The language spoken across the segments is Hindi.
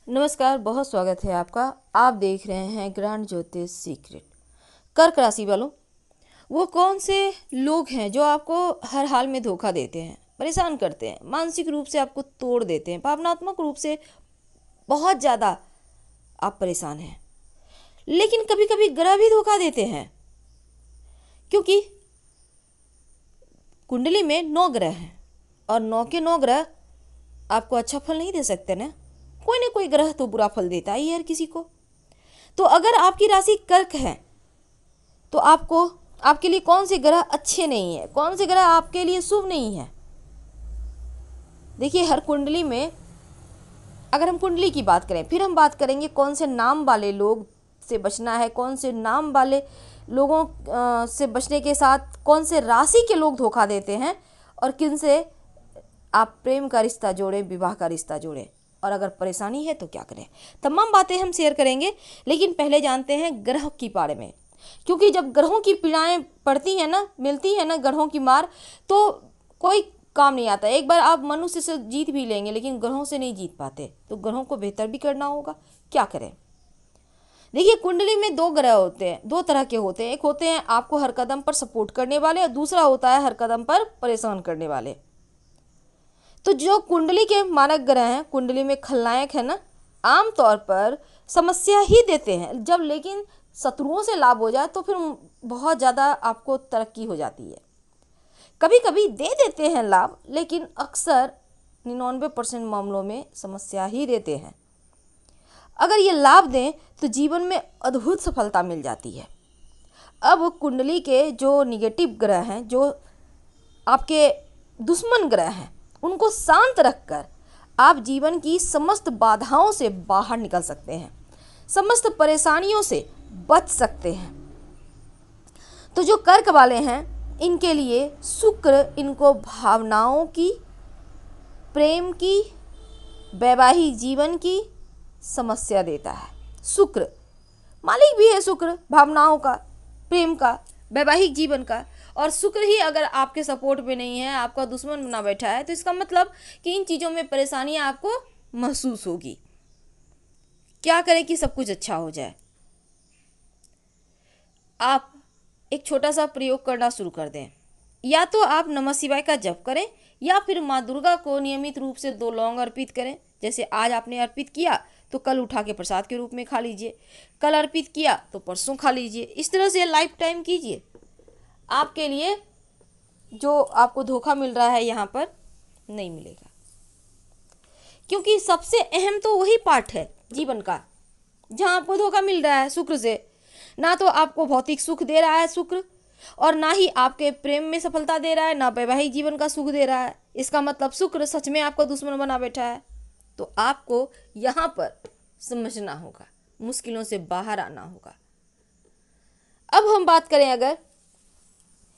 नमस्कार, बहुत स्वागत है आपका। आप देख रहे हैं ग्रहण ज्योतिष सीक्रेट। कर्क राशि वालों, वो कौन से लोग हैं जो आपको हर हाल में धोखा देते हैं, परेशान करते हैं, मानसिक रूप से आपको तोड़ देते हैं, भावनात्मक रूप से बहुत ज़्यादा आप परेशान हैं। लेकिन कभी कभी ग्रह भी धोखा देते हैं, क्योंकि कुंडली में 9 ग्रह हैं और 9 के 9 ग्रह आपको अच्छा फल नहीं दे सकते ना। कोई ना कोई ग्रह तो बुरा फल देता ही है हर किसी को। तो अगर आपकी राशि कर्क है तो आपके लिए कौन से ग्रह अच्छे नहीं है, कौन से ग्रह आपके लिए शुभ नहीं है। देखिए, हर कुंडली में अगर हम कुंडली की बात करें, फिर हम बात करेंगे कौन से नाम वाले लोग से बचना है, कौन से नाम वाले लोगों से बचने के साथ कौन से राशि के लोग धोखा देते हैं और किन से आप प्रेम का रिश्ता जोड़ें, विवाह का रिश्ता जोड़ें, और अगर परेशानी है तो क्या करें। तमाम बातें हम शेयर करेंगे, लेकिन पहले जानते हैं ग्रह की बारे में। क्योंकि जब ग्रहों की पीड़ाएं पड़ती हैं ना, मिलती है ना ग्रहों की मार, तो कोई काम नहीं आता। एक बार आप मनुष्य से जीत भी लेंगे, लेकिन ग्रहों से नहीं जीत पाते। तो ग्रहों को बेहतर भी करना होगा, क्या करें। देखिए, कुंडली में 2 ग्रह होते हैं, 2 तरह के होते हैं। एक होते हैं आपको हर कदम पर सपोर्ट करने वाले, और दूसरा होता है हर कदम पर परेशान करने वाले। तो जो कुंडली के मारक ग्रह हैं, कुंडली में खलनायक है ना, आमतौर पर समस्या ही देते हैं। जब लेकिन शत्रुओं से लाभ हो जाए तो फिर बहुत ज़्यादा आपको तरक्की हो जाती है। कभी कभी दे देते हैं लाभ, लेकिन अक्सर 99% मामलों में समस्या ही देते हैं। अगर ये लाभ दें तो जीवन में अद्भुत सफलता मिल जाती है। अब कुंडली के जो निगेटिव ग्रह हैं, जो आपके दुश्मन ग्रह हैं, उनको शांत रखकर आप जीवन की समस्त बाधाओं से बाहर निकल सकते हैं, समस्त परेशानियों से बच सकते हैं। तो जो कर्क वाले हैं, इनके लिए शुक्र इनको भावनाओं की, प्रेम की, वैवाहिक जीवन की समस्या देता है। शुक्र मालिक भी है, शुक्र भावनाओं का, प्रेम का, वैवाहिक जीवन का। और शुक्र ही अगर आपके सपोर्ट में नहीं है, आपका दुश्मन बना बैठा है, तो इसका मतलब कि इन चीज़ों में परेशानियां आपको महसूस होगी। क्या करें कि सब कुछ अच्छा हो जाए। आप एक छोटा सा प्रयोग करना शुरू कर दें। या तो आप नमः शिवाय का जप करें, या फिर माँ दुर्गा को नियमित रूप से 2 लौंग अर्पित करें। जैसे आज आपने अर्पित किया तो कल उठा के प्रसाद के रूप में खा लीजिए, कल अर्पित किया तो परसों खा लीजिए। इस तरह से लाइफ टाइम कीजिए। आपके लिए जो आपको धोखा मिल रहा है यहाँ पर नहीं मिलेगा, क्योंकि सबसे अहम तो वही पार्ट है जीवन का जहाँ आपको धोखा मिल रहा है शुक्र से। ना तो आपको भौतिक सुख दे रहा है शुक्र, और ना ही आपके प्रेम में सफलता दे रहा है, ना वैवाहिक जीवन का सुख दे रहा है। इसका मतलब शुक्र सच में आपका दुश्मन बना बैठा है। तो आपको यहाँ पर समझना होगा, मुश्किलों से बाहर आना होगा। अब हम बात करें, अगर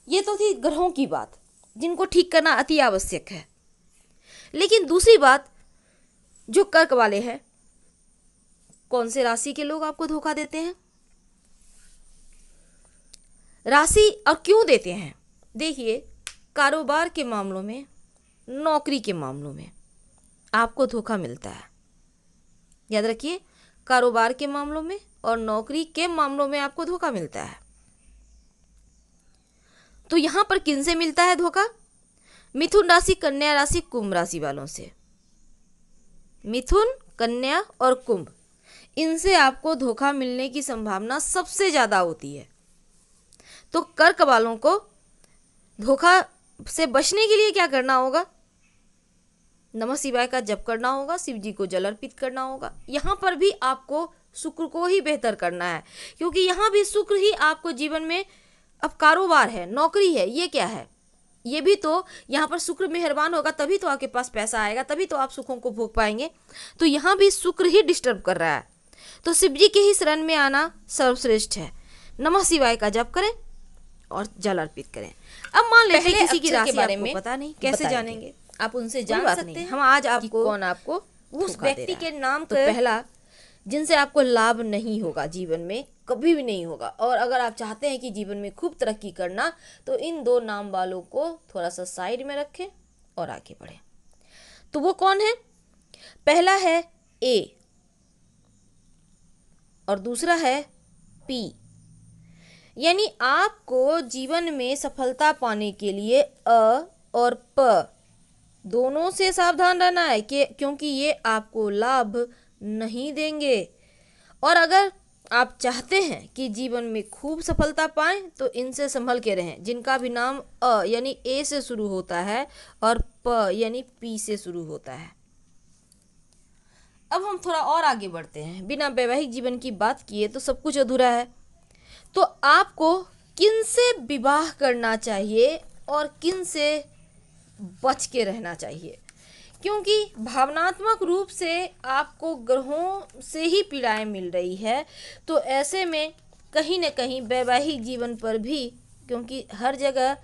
ये तो थी ग्रहों की बात, जिनको ठीक करना अति आवश्यक है। लेकिन दूसरी बात, जो कर्क वाले हैं, कौन से राशि के लोग आपको धोखा देते हैं, राशि और क्यों देते हैं। देखिए, कारोबार के मामलों में, नौकरी के मामलों में आपको धोखा मिलता है। याद रखिए, कारोबार के मामलों में और नौकरी के मामलों में आपको धोखा मिलता है। तो यहां पर किन से मिलता है धोखा? मिथुन राशि, कन्या राशि, कुंभ राशि वालों से। मिथुन, कन्या और कुंभ, इनसे आपको धोखा मिलने की संभावना सबसे ज्यादा होती है। तो कर्क वालों को धोखा से बचने के लिए क्या करना होगा? नमः शिवाय का जप करना होगा, शिव जी को जल अर्पित करना होगा। यहाँ पर भी आपको शुक्र को ही बेहतर करना है, क्योंकि यहाँ भी शुक्र ही आपको जीवन में, अब कारोबार है, नौकरी है, ये क्या है, ये भी तो यहाँ पर शुक्र मेहरबान होगा तभी तो आपके पास पैसा आएगा, तभी तो आप सुखों को भोग पाएंगे। तो यहाँ भी शुक्र ही डिस्टर्ब कर रहा है। तो शिव जी के ही शरण में आना सर्वश्रेष्ठ है। नमः शिवाय का जप करें और जल अर्पित करें। अब मान लेते हैं किसी की राशि के बारे में पता नहीं, कैसे जानेंगे? आप उनसे जान सकते हैं। हम आज आपको कौन आपको उस व्यक्ति के नाम तो पहला, जिनसे आपको लाभ नहीं होगा, जीवन में कभी भी नहीं होगा। और अगर आप चाहते हैं कि जीवन में खूब तरक्की करना, तो इन 2 नाम वालों को थोड़ा सा साइड में रखें और आगे बढ़ें। तो वो कौन है? पहला है ए, और दूसरा है पी। यानी आपको जीवन में सफलता पाने के लिए अ और प दोनों से सावधान रहना है कि क्योंकि ये आपको लाभ नहीं देंगे। और अगर आप चाहते हैं कि जीवन में खूब सफलता पाएं तो इनसे संभल के रहें, जिनका भी नाम अ यानी ए से शुरू होता है और प यानी पी से शुरू होता है। अब हम थोड़ा और आगे बढ़ते हैं। बिना वैवाहिक जीवन की बात किए तो सब कुछ अधूरा है। तो आपको किन से विवाह करना चाहिए और किन से बच के रहना चाहिए, क्योंकि भावनात्मक रूप से आपको ग्रहों से ही पीड़ाएं मिल रही है। तो ऐसे में कहीं न कहीं वैवाहिक जीवन पर भी, क्योंकि हर जगह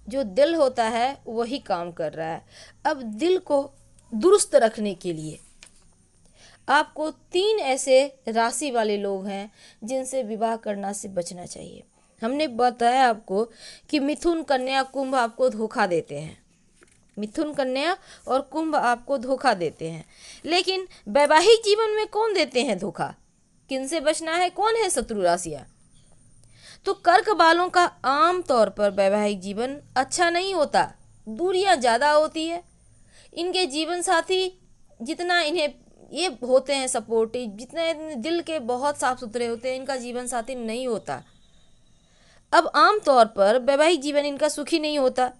जो दिल होता है वही काम कर रहा है। अब दिल को दुरुस्त रखने के लिए आपको 3 ऐसे राशि वाले लोग हैं जिनसे विवाह करना से बचना चाहिए। हमने बताया आपको कि मिथुन, कन्या, कुंभ आपको धोखा देते हैं। मिथुन, कन्या और कुंभ आपको धोखा देते हैं। लेकिन वैवाहिक जीवन में कौन देते हैं धोखा, किन से बचना है, कौन है शत्रु राशियां? तो कर्क वालों का आम तौर पर वैवाहिक जीवन अच्छा नहीं होता, दूरियां ज़्यादा होती है। इनके जीवन साथी जितना इन्हें ये होते हैं सपोर्टिव, जितने दिल के बहुत साफ सुथरे होते हैं, इनका जीवन साथी नहीं होता। अब आम तौर पर वैवाहिक जीवन इनका सुखी नहीं होता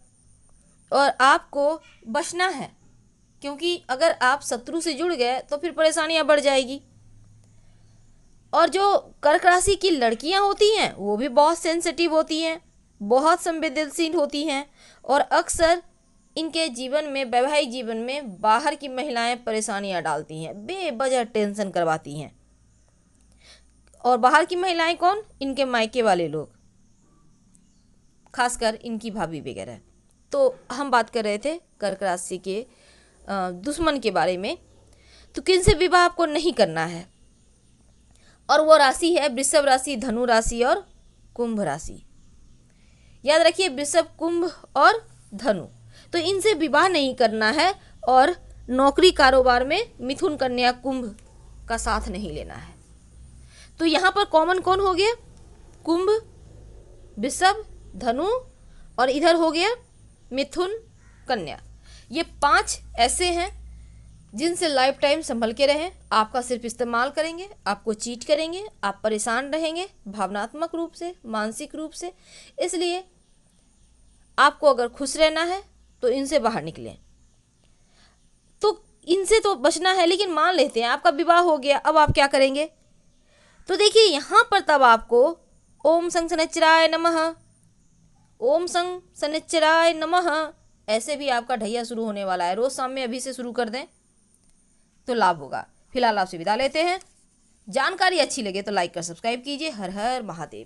और आपको बचना है, क्योंकि अगर आप शत्रु से जुड़ गए तो फिर परेशानियां बढ़ जाएगी। और जो कर्क राशि की लड़कियां होती हैं वो भी बहुत सेंसिटिव होती हैं, बहुत संवेदनशील होती हैं और अक्सर इनके जीवन में, वैवाहिक जीवन में बाहर की महिलाएं परेशानियां डालती हैं, बेवजह टेंशन करवाती हैं। और बाहर की महिलाएं कौन? इनके मायके वाले लोग, खासकर इनकी भाभी वगैरह। तो हम बात कर रहे थे कर्क राशि के दुश्मन के बारे में। तो किन से विवाह आपको नहीं करना है, और वो राशि है वृषभ राशि, धनु राशि और कुंभ राशि। याद रखिए, वृषभ, कुंभ और धनु, तो इनसे विवाह नहीं करना है। और नौकरी कारोबार में मिथुन, कन्या, कुंभ का साथ नहीं लेना है। तो यहाँ पर कॉमन कौन हो गया? कुंभ, वृषभ, धनु और इधर हो गया मिथुन, कन्या। ये 5 ऐसे हैं जिनसे लाइफ टाइम संभल के रहें। आपका सिर्फ इस्तेमाल करेंगे, आपको चीट करेंगे, आप परेशान रहेंगे भावनात्मक रूप से, मानसिक रूप से। इसलिए आपको अगर खुश रहना है तो इनसे बाहर निकलें। तो इनसे तो बचना है, लेकिन मान लेते हैं आपका विवाह हो गया, अब आप क्या करेंगे? तो देखिए यहाँ पर तब आपको ओम संग शनिश्चराय नमः, ओम संग शनिश्चराय नमः, ऐसे भी आपका ढैया शुरू होने वाला है। रोज शाम में अभी से शुरू कर दें तो लाभ होगा। फिलहाल आपसे विदा लेते हैं। जानकारी अच्छी लगे तो लाइक कर सब्सक्राइब कीजिए। हर हर महादेव।